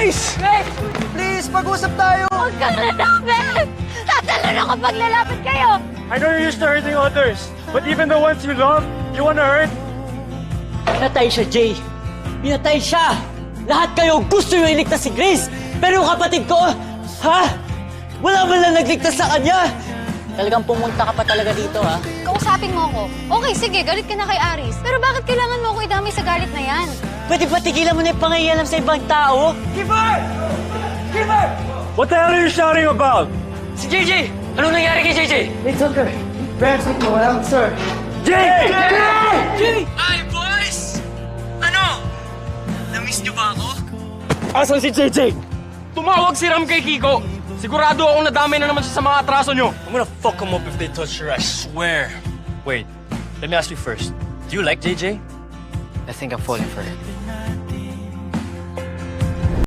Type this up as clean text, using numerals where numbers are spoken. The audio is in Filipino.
Grace! Please, pag-usap tayo! Huwag kang lalapit! Tatalon ako pag lalapit kayo! I know you're used to hurting others, but even the ones you love, you wanna hurt? Pinatay siya, Jay. Pinatay siya. Lahat kayo gusto nyo iligtas si Grace. Pero yung kapatid ko, ha? Wala man lang nagligtas sa kanya. Talagang pumunta ka pa talaga dito, ha? Kausapin mo ako. Okay, sige, galit ka na kay Aris. Pero bakit kailangan mo ako idamay sa galit na yan? Pwede ba tigilan mo na yung pangayalam sa ibang tao? Giver! Giver! What the hell are you shouting about? Si JJ! Anong nangyari kay JJ? It's okay. Perhaps it will answer. Jay! Jay! Hi, boys! Ano? Na-miss niyo ba ako? Asan si JJ? Tumawag si Ram kay Kiko. Sigurado akong nadamay na naman siya sa mga atraso nyo. I'm gonna fuck them up if they touch her, I swear. Wait, let me ask you first. Do you like JJ? I think I'm falling for her.